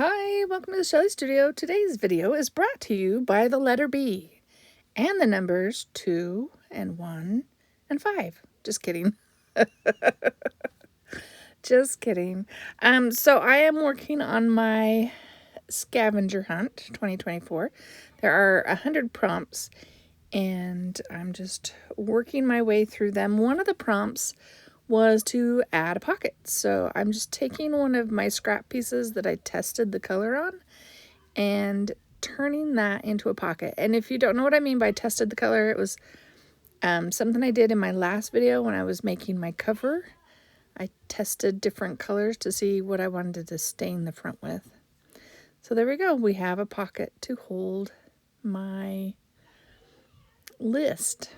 Hi, welcome to the Shelly Studio. Today's video is brought to you by the letter B and the numbers 2 and 1 and 5. Just kidding. Just kidding. So I am working on my Scavenger Hunt 2024. There are 100 prompts and I'm just working my way through them. One of the prompts was to add a pocket. So I'm just taking one of my scrap pieces that I tested the color on and turning that into a pocket. And if you don't know what I mean by tested the color, it was something I did in my last video when I was making my cover. I tested different colors to see what I wanted to stain the front with. So there we go. We have a pocket to hold my list.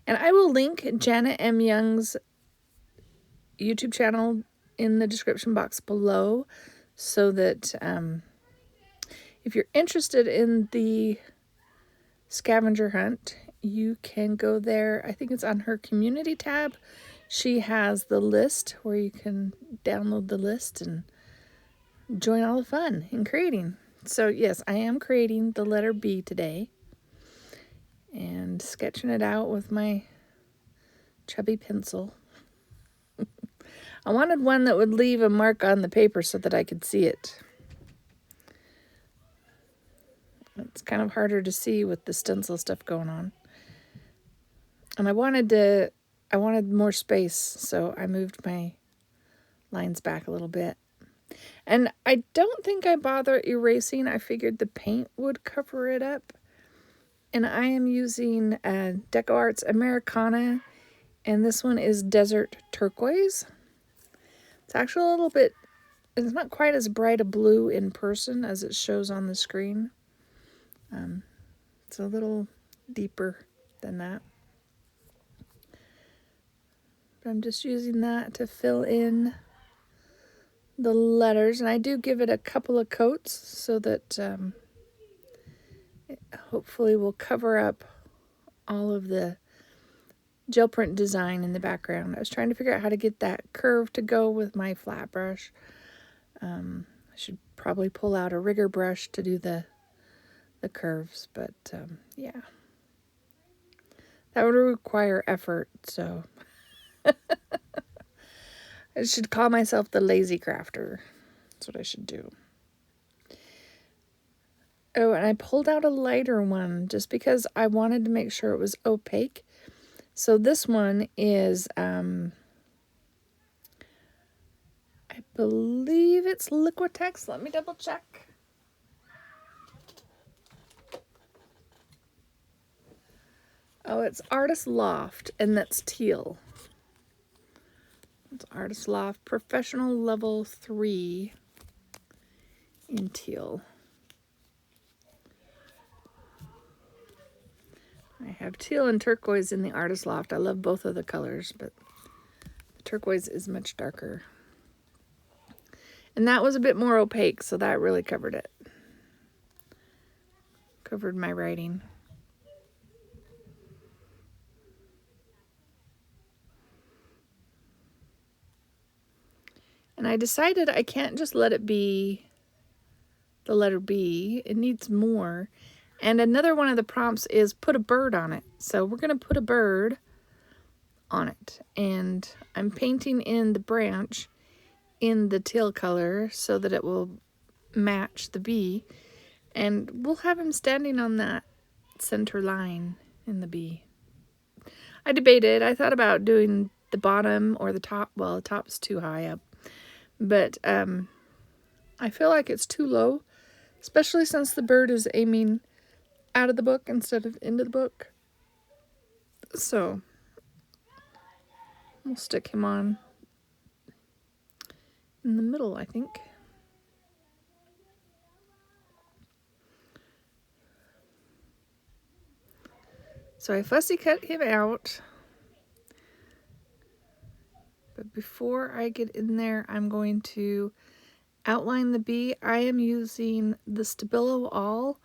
And I will link Janet M. Young's YouTube channel in the description box below so that if you're interested in the scavenger hunt, you can go there. I think it's on her community tab. She has the list where you can download the list and join all the fun in creating. So yes, I am creating the letter B today and sketching it out with my chubby pencil. I wanted one that would leave a mark on the paper so that I could see it. It's kind of harder to see with the stencil stuff going on. And I wanted more space, so I moved my lines back a little bit. And I don't think I bother erasing. I figured the paint would cover it up. And I am using Deco Arts Americana, and this one is Desert Turquoise. It's actually a little bit, it's not quite as bright a blue in person as it shows on the screen. It's a little deeper than that. But I'm just using that to fill in the letters, and I do give it a couple of coats so that it hopefully will cover up all of the gel print design in the background. I was trying to figure out how to get that curve to go with my flat brush. I should probably pull out a rigger brush to do the curves, but yeah, that would require effort, so I should call myself the lazy crafter. That's what I should do. Oh, and I pulled out a lighter one just because I wanted to make sure it was opaque. So this one is, I believe it's Liquitex. Let me double check. Oh, it's Artist Loft, and that's teal. It's Artist Loft Professional Level 3 in teal. I have teal and turquoise in the Artist Loft. I love both of the colors, but the turquoise is much darker. And that was a bit more opaque, so that really covered it. Covered my writing. And I decided I can't just let it be the letter B. It needs more. And another one of the prompts is put a bird on it. So we're going to put a bird on it. And I'm painting in the branch in the teal color so that it will match the bee. And we'll have him standing on that center line in the bee. I debated. I thought about doing the bottom or the top. Well, the top's too high up. But I feel like it's too low, especially since the bird is aiming out of the book instead of into the book. So we'll stick him on in the middle, I think. So I fussy cut him out. But before I get in there, I'm going to outline the bee. I am using the Stabilo All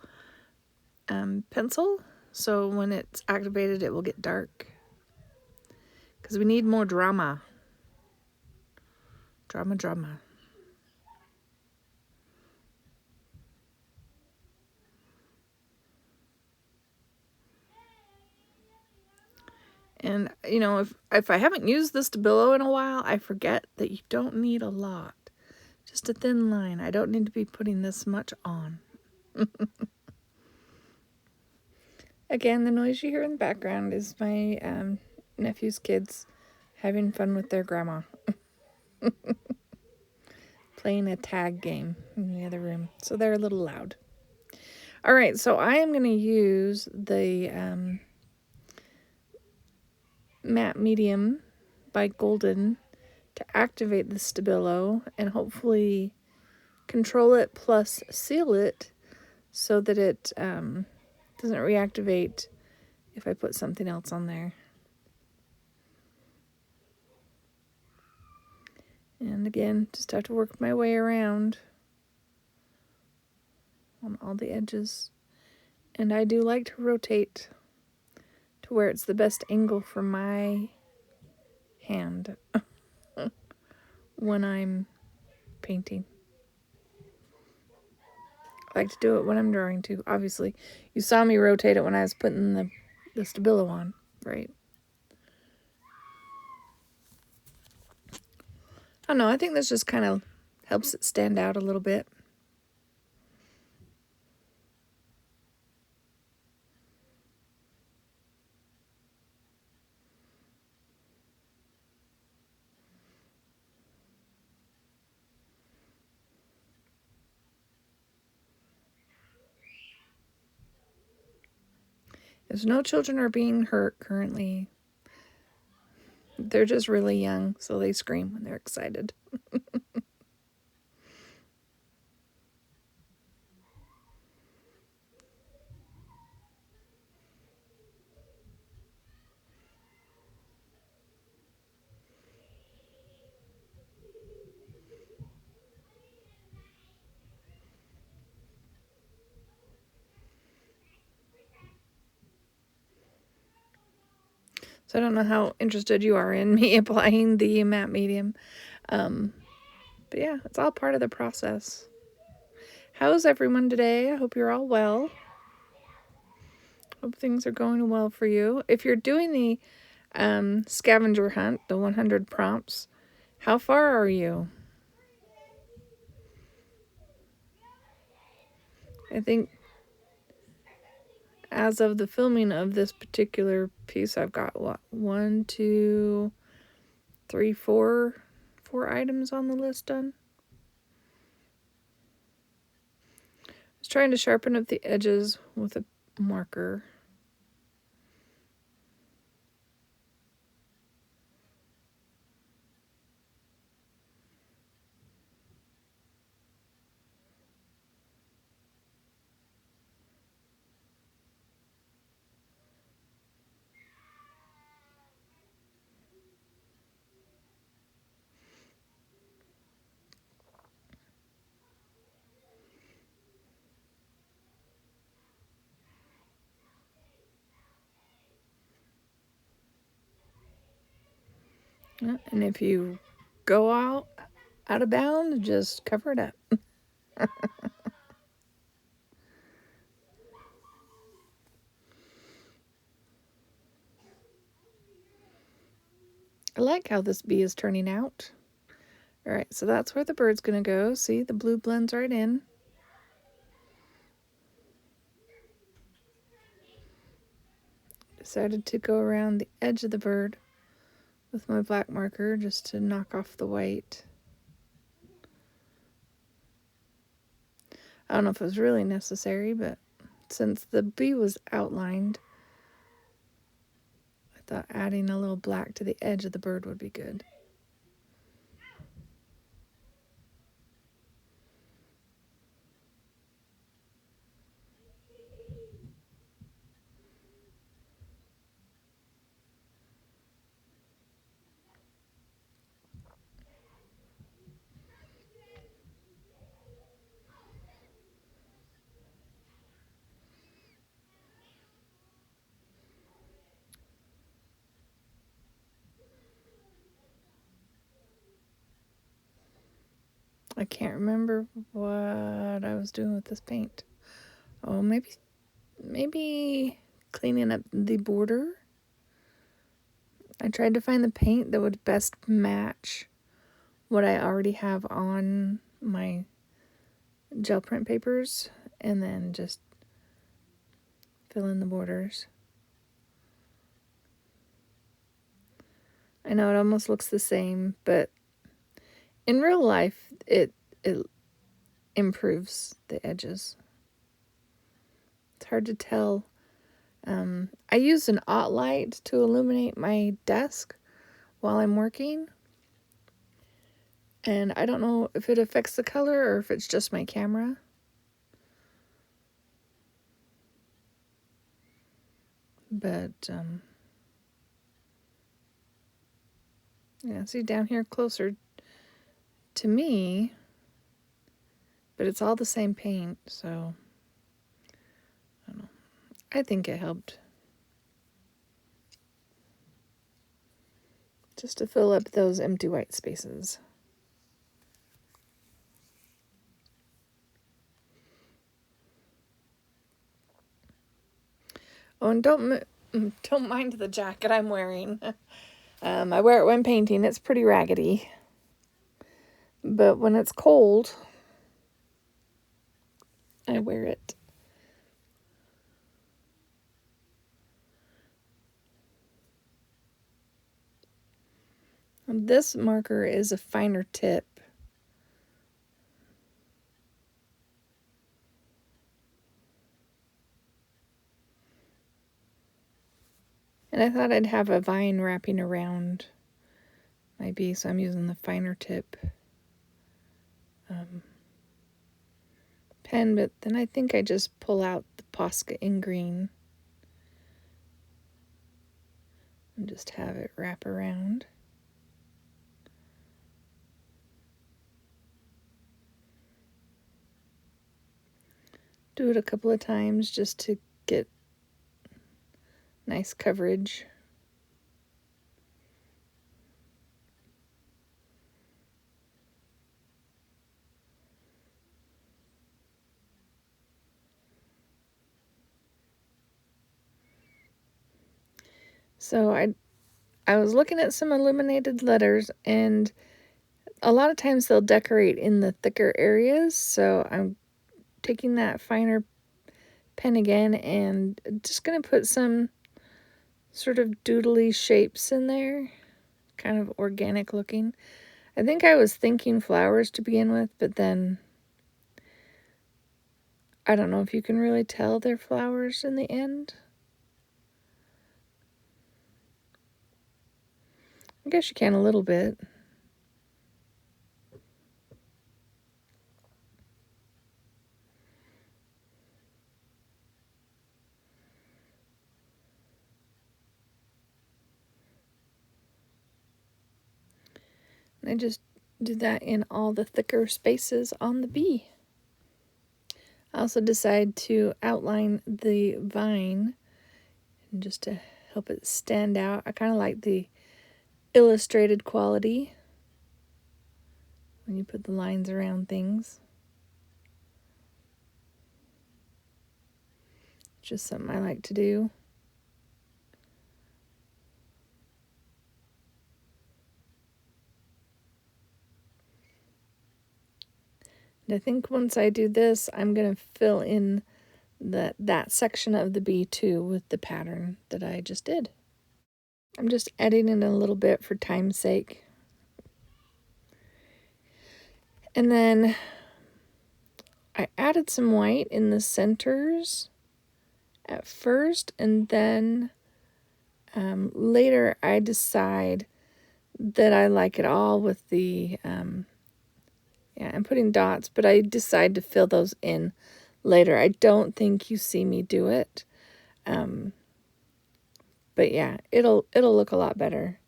pencil. So when it's activated, it will get dark. Because we need more drama. Drama. And, you know, if I haven't used the Stabilo in a while, I forget that you don't need a lot. Just a thin line. I don't need to be putting this much on. Again, the noise you hear in the background is my nephew's kids having fun with their grandma. Playing a tag game in the other room. So they're a little loud. All right, so I am going to use the matte medium by Golden to activate the Stabilo and hopefully control it plus seal it so that it doesn't reactivate if I put something else on there. And again, just have to work my way around on all the edges. And I do like to rotate to where it's the best angle for my hand when I'm painting. I like to do it when I'm drawing too, obviously. You saw me rotate it when I was putting the Stabilo on, right? I don't know, I think this just kind of helps it stand out a little bit. There's no children are being hurt currently. They're just really young, so they scream when they're excited. So I don't know how interested you are in me applying the matte medium. But yeah, it's all part of the process. How's everyone today? I hope you're all well. Hope things are going well for you. If you're doing the scavenger hunt, the 100 prompts, how far are you? I think as of the filming of this particular piece, I've got what? 1, 2, 3, 4 items on the list done. I was trying to sharpen up the edges with a marker. Yeah, and if you go out of bounds, just cover it up. I like how this bee is turning out. All right, so that's where the bird's going to go. See, the blue blends right in. Decided to go around the edge of the bird with my black marker just to knock off the white. I don't know if it was really necessary, but since the bee was outlined, I thought adding a little black to the edge of the bird would be good. I can't remember what I was doing with this paint. Oh, maybe cleaning up the border. I tried to find the paint that would best match what I already have on my gel print papers, and then just fill in the borders. I know it almost looks the same, but in real life, it improves the edges. It's hard to tell. I use an OT light to illuminate my desk while I'm working. And I don't know if it affects the color or if it's just my camera. But, yeah, see down here closer to me, but it's all the same paint, so I don't know. I think it helped. Just to fill up those empty white spaces. Oh, and don't mind the jacket I'm wearing. I wear it when painting. It's pretty raggedy. But when it's cold, I wear it. This marker is a finer tip. And I thought I'd have a vine wrapping around my bee, so I'm using the finer tip pen, but then I think I just pull out the Posca in green and just have it wrap around. Do it a couple of times just to get nice coverage. So I was looking at some illuminated letters, and a lot of times they'll decorate in the thicker areas, so I'm taking that finer pen again and just going to put some sort of doodly shapes in there, kind of organic looking. I think I was thinking flowers to begin with, but then I don't know if you can really tell they're flowers in the end. I guess you can a little bit. And I just do that in all the thicker spaces on the bee. I also decide to outline the vine, and just to help it stand out. I kind of like the illustrated quality when you put the lines around things. Just something I like to do. And I think once I do this, I'm going to fill in that section of the bee too with the pattern that I just did. I'm just adding in a little bit for time's sake. And then I added some white in the centers at first, and then later I decide that I like it all with the, yeah, I'm putting dots, but I decide to fill those in later. I don't think you see me do it. But yeah, it'll look a lot better.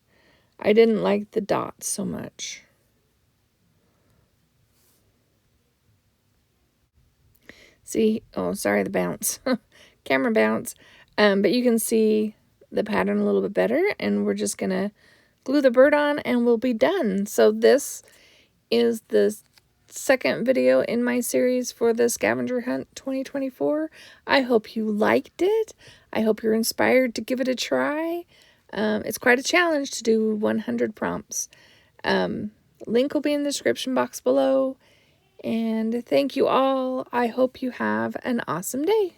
I didn't like the dots so much. See, oh, sorry, the bounce. Camera bounce. But you can see the pattern a little bit better, and we're just gonna glue the bird on and we'll be done. So this is the second video in my series for the Scavenger Hunt 2024. I hope you liked it. I hope you're inspired to give it a try. It's quite a challenge to do 100 prompts. Link will be in the description box below. And thank you all. I hope you have an awesome day.